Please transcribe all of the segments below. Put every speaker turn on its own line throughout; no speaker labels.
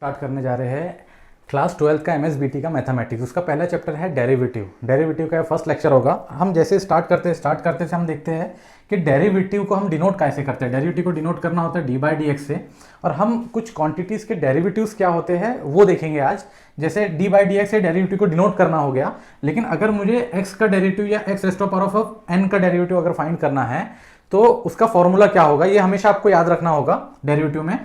Start करने जा रहे हैं क्लास 12 का एमएसबीटी का मैथमेटिक्स। उसका पहला चैप्टर है डेरिवेटिव। डेरिवेटिव का फर्स्ट लेक्चर होगा। हम जैसे स्टार्ट करते से हम देखते हैं कि डेरिवेटिव को हम डिनोट कैसे करते हैं। डेरिवेटिव को डिनोट करना होता है डी बाई डी एक्स से, और हम कुछ क्वांटिटीज़ के डेरिवेटिव्स क्या होते हैं वो देखेंगे आज। जैसे डी बाई डी एक्स से डेरिवेटिव को डिनोट करना हो गया, लेकिन अगर मुझे एक्स का डेरिवेटिव या x raised to power of n का डेरिवेटिव अगर फाइंड करना है तो उसका फॉर्मूला क्या होगा, ये हमेशा आपको याद रखना होगा। डेरिवेटिव में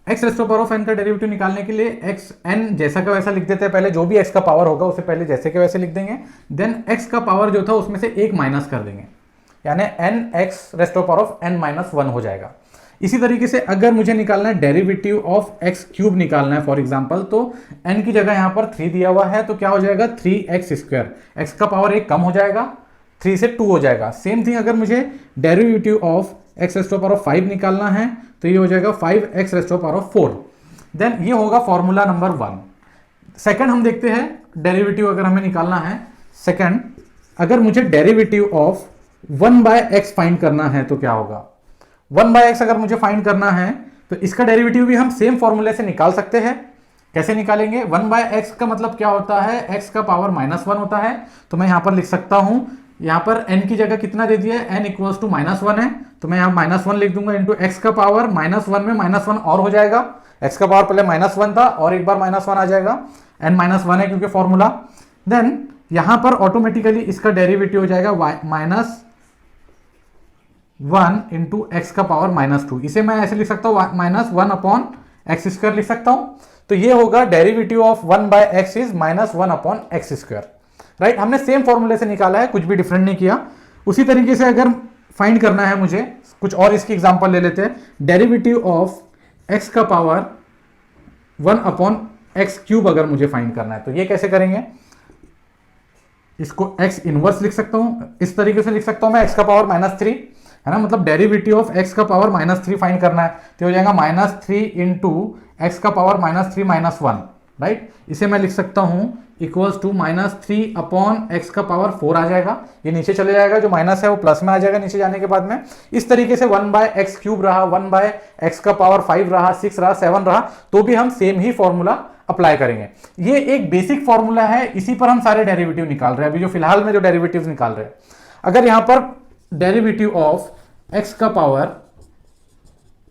x raised to power of n का डेरिवेटिव निकालने के लिए एक्स एन जैसा का वैसा लिख देते हैं। पहले जो भी एक्स का पावर होगा उसे पहले जैसे के वैसे लिख देंगे, देन एक्स का पावर जो था उसमें से एक माइनस कर देंगे, यानी n x raised to power of n minus one हो जाएगा। इसी तरीके से अगर मुझे निकालना है डेरिवेटिव ऑफ एक्स क्यूब निकालना है फॉर एग्जांपल, तो एन की जगह यहां पर 3 दिया हुआ है तो क्या हो जाएगा 3x स्क्वायर। एक्स का पावर एक कम हो जाएगा, 3 से 2 हो जाएगा। सेम थिंग अगर मुझे derivative of x raised to power of 5 निकालना है तो ये हो जाएगा 5x raised to power of 4। Then ये होगा फॉर्मूला नंबर 1। सेकंड हम देखते हैं डेरिवेटिव अगर हमें निकालना है। सेकंड, अगर मुझे डेरिवेटिव ऑफ 1/x फाइंड करना है तो क्या होगा। 1/x अगर मुझे फाइंड करना है तो इसका डेरिवेटिव भी हम सेम फॉर्मूले से निकाल सकते हैं। कैसे निकालेंगे, 1/x का मतलब क्या होता है, x का पावर -1 होता है। तो मैं यहां पर लिख सकता हूं, यहां पर n की जगह कितना दे दिया है, n इक्वल्स टू -1 है, तो मैं यहां -1 लिख दूंगा इंटू x का पावर -1 में -1 और हो जाएगा। x का पावर पहले -1 था और एक बार -1 आ जाएगा, n -1 है क्योंकि फॉर्मूला। देन यहां पर ऑटोमेटिकली इसका डेरिवेटिव हो जाएगा -1 इंटू एक्स का पावर -2। इसे मैं ऐसे लिख सकता हूं -1 अपॉन एक्स स्क्वायर लिख सकता हूं। तो ये होगा derivative of 1/x is -1 upon x square. Right, हमने सेम फॉर्मूले से निकाला है, कुछ भी डिफरेंट नहीं किया। उसी तरीके से अगर फाइंड करना है मुझे कुछ और, इसकी एग्जांपल ले लेते हैं। डेरिवेटिव ऑफ x का पावर 1 अपॉन एक्स क्यूब अगर मुझे फाइंड करना है तो ये कैसे करेंगे, इसको x इनवर्स लिख सकता हूं, इस तरीके से लिख सकता हूं मैं, x का पावर -3 है ना, मतलब डेरिवेटिव ऑफ x का पावर -3 फाइंड करना है तो हो जाएगा -3 इंटू एक्स का पावर -3 -1। राइट, इसे मैं लिख सकता हूं इक्वल्स टू -3 अपॉन एक्स का पावर 4 आ जाएगा। ये नीचे चले जाएगा, जो माइनस है वो प्लस में आ जाएगा नीचे जाने के बाद में। इस तरीके से 1/x क्यूब रहा, 1/x का पावर 5 रहा, 6 रहा, 7 रहा, तो भी हम सेम ही फॉर्मूला अप्लाई करेंगे। ये एक बेसिक फॉर्मूला है, इसी पर हम सारे डेरिवेटिव निकाल रहे हैं अभी जो फिलहाल में जो डेरिवेटिव निकाल रहे हैं। अगर यहां पर डेरिवेटिव ऑफ x का पावर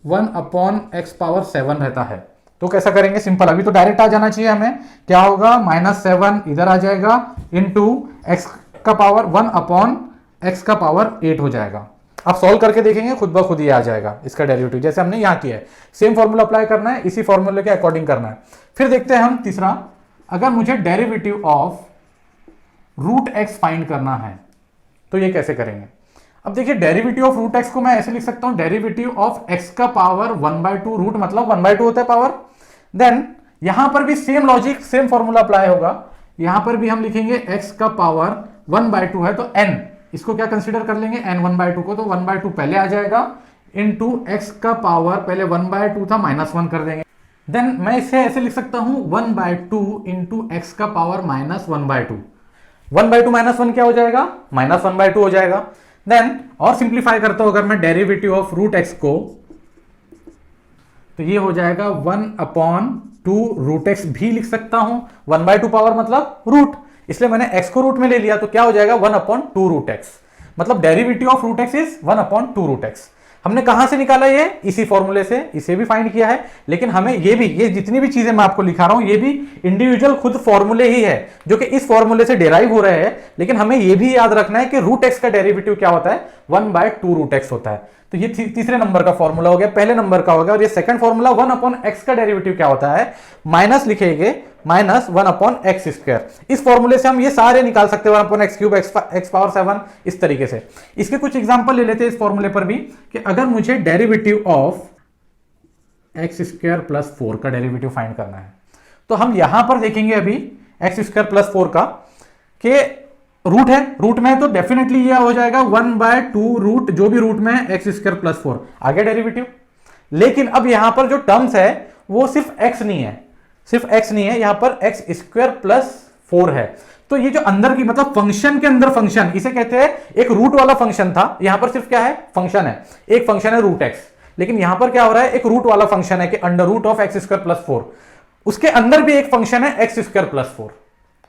1 अपॉन x पावर 7 रहता है तो कैसा करेंगे, सिंपल, अभी तो डायरेक्ट आ जाना चाहिए हमें। क्या होगा, -7 इधर आ जाएगा इंटू एक्स का पावर 1 अपॉन एक्स का पावर 8 हो जाएगा। आप सॉल्व करके देखेंगे खुद ब खुद ये आ जाएगा इसका डेरिवेटिव, जैसे हमने यहाँ किया है। सेम फॉर्मूला अप्लाई करना है, इसी फॉर्मूले के अकॉर्डिंग करना है। फिर देखते हैं हम तीसरा, अगर मुझे डेरिवेटिव ऑफ √x फाइंड करना है तो ये कैसे करेंगे। अब देखिए, डेरिवेटिव ऑफ √x को मैं ऐसे लिख सकता हूं, डेरिवेटिव ऑफ x का पावर 1/2, रूट मतलब 1/2 होता है पावर। देन यहां पर भी same logic, same formula apply होगा। यहां पर भी हम लिखेंगे x का पावर 1/2 है तो n, इसको क्या कंसीडर कर लेंगे, n 1/2 को, तो 1/2 पहले आ जाएगा इंटू x का पावर पहले 1/2 था -1 कर देंगे। देन मैं इसे ऐसे लिख सकता हूं 1/2 इंटू एक्स का पावर -1/2। 1/2 -1 क्या हो जाएगा, -1/2 हो जाएगा। देन और सिंप्लीफाई करता हूं अगर मैं डेरिवेटिव ऑफ √x को, तो ये हो जाएगा 1/2 √x भी लिख सकता हूं। 1/2 पावर मतलब रूट, इसलिए मैंने x को रूट में ले लिया तो क्या हो जाएगा 1/2 √x, मतलब derivative of √x is 1/2 √x। हमने कहां से निकाला ये, इसी फॉर्मूले से, इसे भी फाइंड किया है। लेकिन हमें ये जितनी भी चीजें मैं आपको लिखा रहा हूं ये भी इंडिविजुअल खुद फॉर्मूले ही है जो कि इस फॉर्मूले से डेराइव हो रहे हैं। लेकिन हमें ये भी याद रखना है कि √x का डेरिवेटिव क्या होता है, 1/2 √x होता है। तो ये तीसरे नंबर का फॉर्मूला हो गया, पहले नंबर का हो गया। और ये सेकंड फॉर्मूला 1 अपॉन एक्स का डेरिवेटिव क्या होता है, माइनस लिखेंगे -1 अपॉन एक्स स्क्वायर। इस फॉर्मूले से हम ये सारे निकाल सकते हैं, 1 upon x cube, x power 7, इस तरीके से। इसके कुछ एग्जांपल ले लेते हैं इस फॉर्मूले पर भी, कि अगर मुझे derivative of x square plus 4 का डेरिवेटिव फाइंड करना है तो हम यहां पर देखेंगे अभी एक्स स्क्वायर प्लस 4 का के रूट है, रूट में है तो डेफिनेटली यह हो जाएगा 1/2 रूट, जो भी रूट में है एक्स स्क्वायर प्लस 4 आ गया डेरिवेटिव। लेकिन अब यहां पर जो टर्म्स है वो सिर्फ x नहीं है, सिर्फ x नहीं है, यहां पर एक्स स्क्वायर प्लस 4 है। तो ये जो अंदर की मतलब फंक्शन के अंदर फंक्शन, इसे कहते हैं, एक रूट वाला फंक्शन था, यहां पर सिर्फ क्या है, फंक्शन है, एक फंक्शन है √x। लेकिन यहां पर क्या हो रहा है, एक रूट वाला फंक्शन है कि under root of x square plus 4। उसके अंदर भी एक फंक्शन है एक्स स्क्वायर प्लस 4,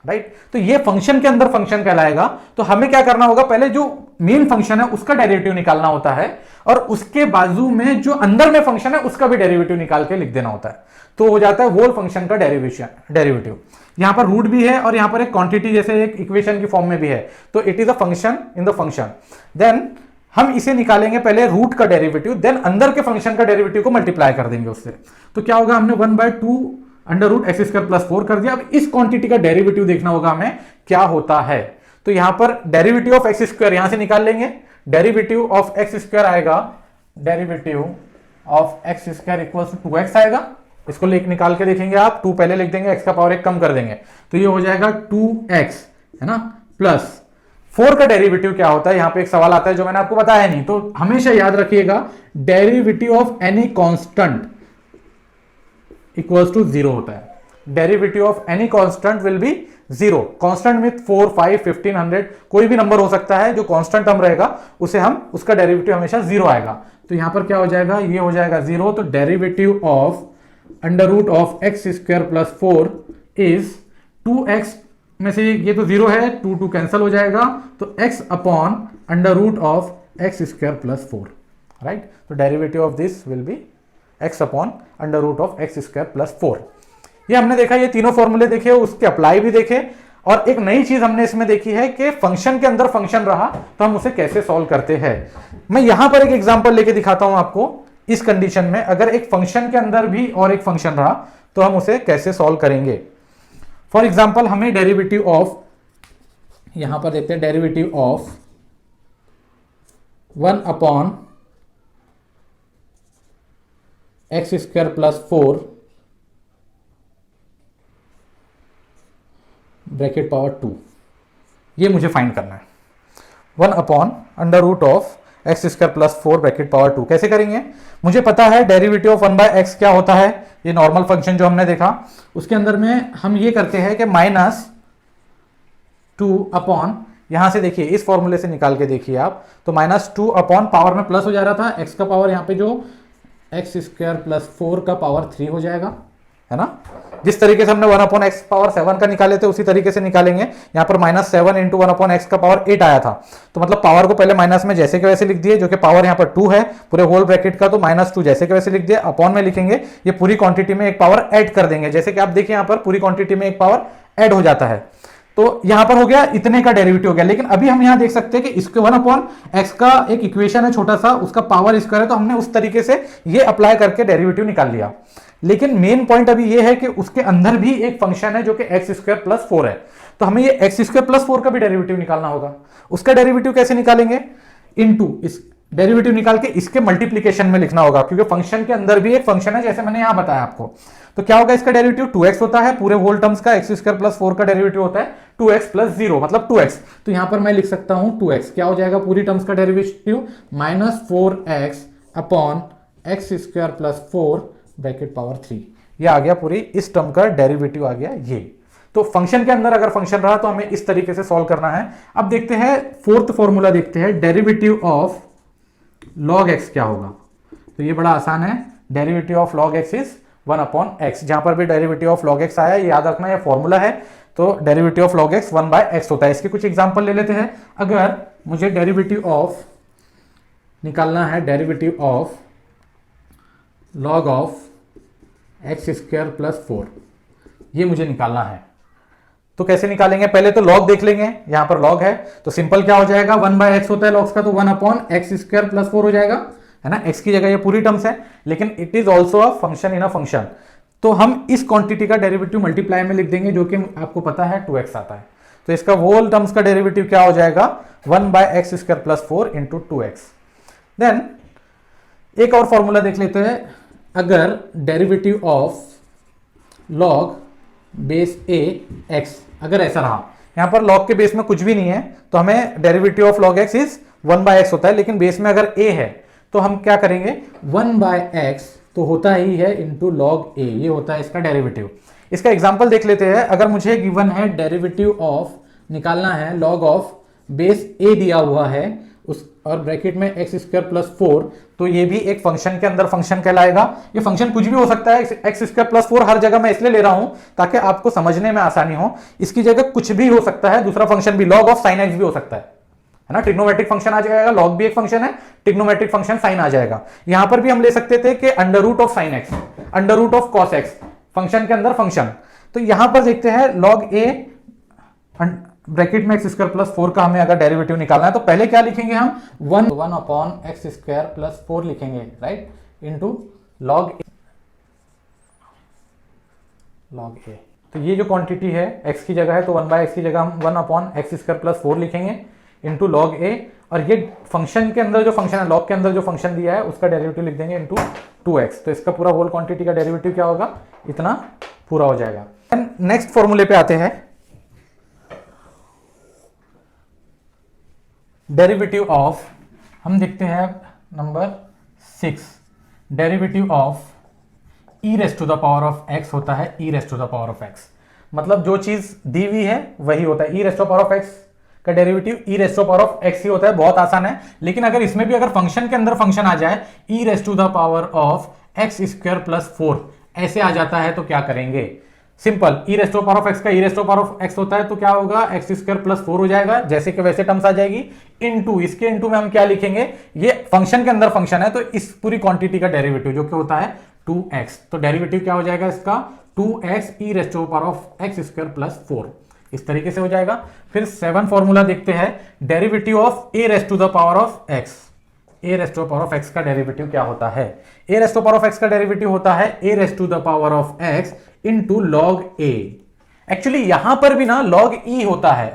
राइट। तो ये फंक्शन के अंदर फंक्शन कहलाएगा। तो हमें क्या करना होगा, पहले जो मेन फंक्शन है उसका डेरिवेटिव निकालना होता है और उसके बाजू में जो अंदर में फंक्शन है उसका भी डेरिवेटिव निकाल के लिख देना होता है। तो हो जाता है होल फंक्शन का डेरिवेटिव। यहां पर रूट भी है और यहां पर एक क्वांटिटी जैसे एक इक्वेशन की फॉर्म में भी है, तो it is a function in the function. Then हम इसे निकालेंगे पहले रूट का डेरिवेटिव, देन अंदर के फंक्शन का डेरिवेटिव को मल्टीप्लाई कर देंगे उससे। तो क्या होगा, हमने 1/2 under root x square plus 4 कर दिया। अब इस क्वांटिटी का डेरिवेटिव देखना होगा हमें क्या होता है। तो यहां पर डेरिवेटिव ऑफ एक्स स्क्वायर यहां से निकाल लेंगे। डेरिवेटिव ऑफ एक्स स्क्वायर आएगा, derivative of x square equal to 2x आएगा। इसको निकाल के देखेंगे आप, 2 पहले लिख देंगे, x का पावर 1 कम कर देंगे, तो ये हो जाएगा 2x, है ना, प्लस 4 का डेरिवेटिव क्या होता है। यहां पे एक सवाल आता है जो मैंने आपको बताया नहीं, तो हमेशा याद रखिएगा derivative of any constant equals to 0 होता है। Derivative of any constant will be 0। Constant में 4, 5, 15, 100 कोई भी नंबर हो सकता है, जो कांस्टेंट टर्म रहेगा उसे हम उसका डेरिवेटिव हमेशा 0 आएगा। तो यहां पर क्या हो जाएगा, ये हो जाएगा 0। तो derivative of under root of x square plus 4 is 2x में से ये तो 0 है, 2 कैंसिल हो जाएगा, तो x upon under root of x square plus 4, right. तो derivative of this will be x upon under root of x square plus 4। ये हमने देखा, ये तीनों फॉर्मूले देखे, उसके अप्लाई भी देखे, और एक नई चीज हमने इसमें देखी है कि फंक्शन के अंदर फंक्शन रहा तो हम उसे कैसे सॉल्व करते हैं। मैं यहां पर एक एग्जांपल लेके दिखाता हूं आपको। इस कंडीशन में अगर एक फंक्शन के अंदर भी और एक फंक्शन रहा तो हम उसे कैसे सॉल्व करेंगे। फॉर एग्जांपल हमें डेरिवेटिव ऑफ, यहां पर देखते हैं, derivative of 1 upon x square plus 4 bracket power 2, ये मुझे फाइंड करना है। 1 upon under root of x square plus 4 bracket power 2 कैसे करेंगे। मुझे पता है डेरिवेटिव ऑफ 1/x क्या होता है, ये नॉर्मल फंक्शन जो हमने देखा, उसके अंदर में हम ये करते हैं कि -2 अपॉन, यहां से देखिए इस फॉर्मूले से निकाल के देखिए आप, तो -2 अपॉन पावर में प्लस हो जा रहा था, x का पावर यहां पे जो एक्स स्क्वायर प्लस 4 का पावर 3 हो जाएगा, है ना। जिस तरीके से हमने 1 अपॉन एक्स पावर 7 का निकाले थे उसी तरीके से निकालेंगे। यहां पर -7 इंटू 1 अपॉन एक्स का पावर 8 आया था, तो मतलब पावर को पहले माइनस में जैसे के वैसे लिख दिए, जो कि पावर यहां पर 2 है पूरे होल ब्रैकेट का, तो -2 जैसे के वैसे लिख दिए, अपॉन में लिखेंगे, ये पूरी क्वांटिटी में एक पावर ऐड कर देंगे। जैसे कि आप देखिए यहां पर पूरी क्वांटिटी में एक पावर ऐड हो जाता है, तो यहां पर हो गया इतने का डेरिवेटिव हो गया। लेकिन अभी हम यहां देख सकते हैं कि इसके 1 अपॉन एक्स का एक इक्वेशन है छोटा सा, उसका पावर स्क्वायर है, तो हमने उस तरीके से ये अप्लाई करके डेरिवेटिव निकाल लिया। लेकिन मेन पॉइंट अभी ये है कि उसके अंदर भी एक फंक्शन है जो कि एक्स स्क्वायर प्लस 4 है, तो हमें ये एक्स स्क्वायर प्लस 4 का भी डेरिवेटिव निकालना होगा। उसका डेरिवेटिव कैसे निकालेंगे, इनटू इस डेरिवेटिव निकाल के इसके मल्टीप्लीकेशन में लिखना होगा, क्योंकि फंक्शन के अंदर भी एक फंक्शन है जैसे मैंने यहां बताया आपको। तो क्या होगा, इसका डेरिवेटिव 2x होता है, पूरे होल टर्म्स का एक्स स्क्वायर प्लस 4 का डेरिवेटिव होता है 2x प्लस 0 मतलब 2x। तो यहां पर मैं लिख सकता हूं 2x, क्या हो जाएगा पूरी टर्म्स का derivative -4x upon x square plus 4 bracket power 3। ये आ गया पूरी इस टर्म का डेरिवेटिव आ गया ये। तो फंक्शन के अंदर अगर फंक्शन रहा तो हमें इस तरीके से सॉल्व करना है। अब देखते हैं फोर्थ फॉर्मूला, देखते हैं डेरिवेटिव ऑफ log x क्या होगा। तो ये बड़ा आसान है, derivative of log x is 1 upon x। जहां पर भी डेरिवेटिव ऑफ log x आया, याद रखना ये फॉर्मूला है, तो derivative of log x 1/x होता है। इसके कुछ एग्जांपल ले लेते हैं। अगर मुझे डेरिवेटिव ऑफ निकालना है, derivative of log of x square plus 4, ये मुझे निकालना है, तो कैसे निकालेंगे, पहले तो log देख लेंगे। यहां पर log है तो सिंपल क्या हो जाएगा, 1/x होता है logs का, तो 1 अपॉन एक्स स्क्वायर प्लस 4 हो जाएगा, है ना। x की जगह ये पूरी टर्म्स है, लेकिन it is also a function in a function, तो हम इस क्वांटिटी का डेरिवेटिव मल्टीप्लाई में लिख देंगे, जो कि आपको पता है 2x आता है। तो इसका होल टर्म्स का डेरिवेटिव क्या हो जाएगा, 1/x square plus 4 into 2x। Then एक और फॉर्मूला देख लेते हैं। अगर derivative of log base a x अगर ऐसा रहा, यहां पर log के बेस में कुछ भी नहीं है, तो हमें derivative of log x is 1/x होता है, लेकिन बेस में अगर a है तो हम क्या करेंगे, 1/x तो होता ही है इंटू log a, ये होता है इसका डेरिवेटिव। इसका एग्जांपल देख लेते हैं। अगर मुझे गिवन है डेरिवेटिव ऑफ निकालना है log ऑफ बेस a दिया हुआ है उस और ब्रैकेट में एक्स स्क्वायर प्लस 4, तो ये भी एक फंक्शन के अंदर फंक्शन कहलाएगा। ये फंक्शन कुछ भी हो सकता है, एक्स स्क्वायर प्लस 4 हर जगह मैं इसलिए ले रहा हूं ताकि आपको समझने में आसानी हो। इसकी जगह कुछ भी हो सकता है, दूसरा फंक्शन भी लॉग ऑफ साइन एक्स भी हो सकता है ना। ट्रिग्नोमेट्रिक फंक्शन आ जाएगा, लॉग भी एक फंक्शन है, ट्रिग्नोमेट्रिक फंक्शन साइन आ जाएगा। यहां पर भी हम ले सकते थे कि under root of sine x, under root of cos x, function के अंदर फंक्शन। तो यहां पर देखते हैं लॉग ए ब्रैकेट में एक्स स्क्वायर प्लस 4 का हमें अगर डेरिवेटिव निकालना है तो पहले क्या लिखेंगे हम, 1 अपॉन एक्स स्क्वायर प्लस 4 लिखेंगे, राइट, इनटू लॉग ए। तो ये जो क्वांटिटी है x की जगह है, तो 1/x की जगह हम 1 अपॉन एक्स स्क्वायर प्लस 4 लिखेंगे इनटू लॉग ए, और ये फंक्शन के अंदर जो फंक्शन है, लॉग के अंदर जो फंक्शन दिया है उसका डेरिवेटिव लिख देंगे इनटू 2x। तो इसका पूरा होल क्वांटिटी का डेरिवेटिव क्या होगा, इतना पूरा हो जाएगा। नेक्स्ट फॉर्मूले पे आते हैं, डेरिवेटिव ऑफ, हम देखते हैं number 6, derivative of e raised to the power of x होता है e raised to the power of x। मतलब जो चीज दी हुई है वही होता है। e raised to the power of x का derivative e raised to the power of x ही होता है, बहुत आसान है। लेकिन अगर इसमें भी अगर फंक्शन के अंदर फंक्शन आ जाए e raised to the power of x square plus 4 ऐसे आ जाता है तो क्या करेंगे, simple, e raised to the power of x का e raised to the power of x होता है तो क्या होगा, x स्क्वायर प्लस 4 हो जाएगा, जैसे कि वैसे टर्म्स आ जाएगी, इनटू इसके इनटू में हम क्या लिखेंगे, ये फंक्शन के अंदर फंक्शन है तो इस पूरी क्वांटिटी का डेरिवेटिव जो कि होता है 2x, तो डेरिवेटिव क्या हो जाएगा इसका, 2x e raised to the power of x square plus 4, इस तरीके से हो जाएगा। फिर 7 फॉर्मूला देखते हैं, derivative of a raised to the power of x, a raised to the power of x का डेरिवेटिव क्या होता है, a raised to the power of x का डेरिवेटिव होता है a raised to the power of x into log a। Actually यहां पर भी ना log e होता है,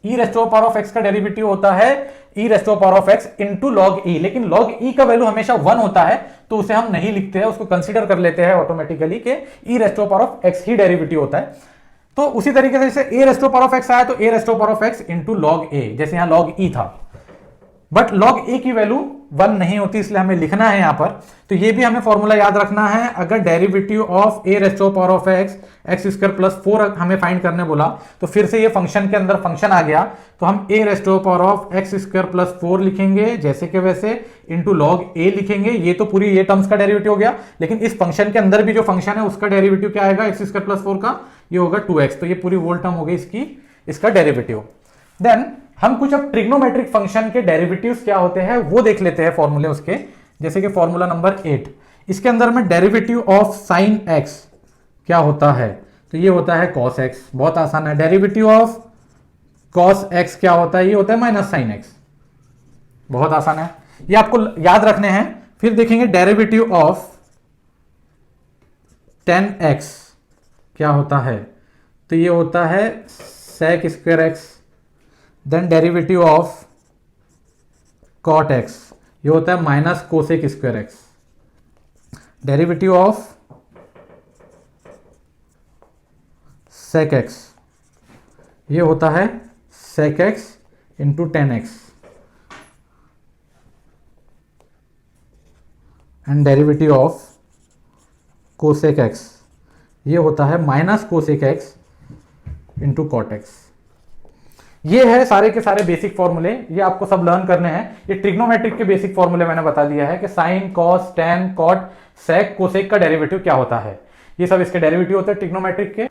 e raised to the power of x का डेरिवेटिव होता है e raised to the power of x into log e, लेकिन log e का वैल्यू हमेशा 1 होता है तो उसे हम नहीं लिखते हैं, उसको कंसीडर कर लेते हैं ऑटोमेटिकली कि e raised to the power of x ही डेरिवेटिव होता है। तो उसी तरीके से जैसे a raised to the power of x आया तो a raised to the power of x into log a, जैसे यहां log e था, बट log a की वैल्यू 1 नहीं होती इसलिए हमें लिखना है यहां पर। तो ये भी हमें फॉर्मूला याद रखना है, अगर derivative of a raised to the power of x square plus 4 हमें फाइंड करने बोला तो फिर से ये फंक्शन के अंदर फंक्शन आ गया तो हम a raised to the power of x square plus 4 लिखेंगे जैसे कि वैसे, इनटू log a लिखेंगे। ये तो पूरी ये टर्म्स का डेरिवेटिव हो गया, लेकिन इस फंक्शन के अंदर भी जो फंक्शन है उसका डेरिवेटिव क्या आएगा, x स्क्वायर प्लस 4 का, ये होगा 2x। तो ये पूरी होल टर्म हो गई इसका डेरिवेटिव। देन हम कुछ अब ट्रिग्नोमेट्रिक फंक्शन के डेरिवेटिव्स क्या होते हैं वो देख लेते हैं फॉर्मूले उसके, जैसे कि फॉर्मूला नंबर 8, इसके अंदर में डेरिवेटिव ऑफ साइन x क्या होता है, तो ये होता है cos x, बहुत आसान है। डेरिवेटिव ऑफ cos x क्या होता है, ये होता है माइनस साइन x, बहुत आसान है, ये आपको याद रखने हैं। फिर देखेंगे डेरिवेटिव ऑफ tan x क्या होता है, तो ये होता है sec square x। Then derivative of cot x ये होता है minus cosec square x। Derivative of sec x ये होता है sec x into tan x। And derivative of cosec x ये होता है minus cosec x into cot x। ये है सारे के सारे बेसिक फॉर्मूले, ये आपको सब लर्न करने हैं। ये ट्रिग्नोमेट्रिक के बेसिक फॉर्मूले मैंने बता दिया है कि साइन, कॉस, टैन, कॉट, सेक, कोसेक का डेरिवेटिव क्या होता है, ये सब इसके डेरिवेटिव होते हैं ट्रिग्नोमेट्रिक के।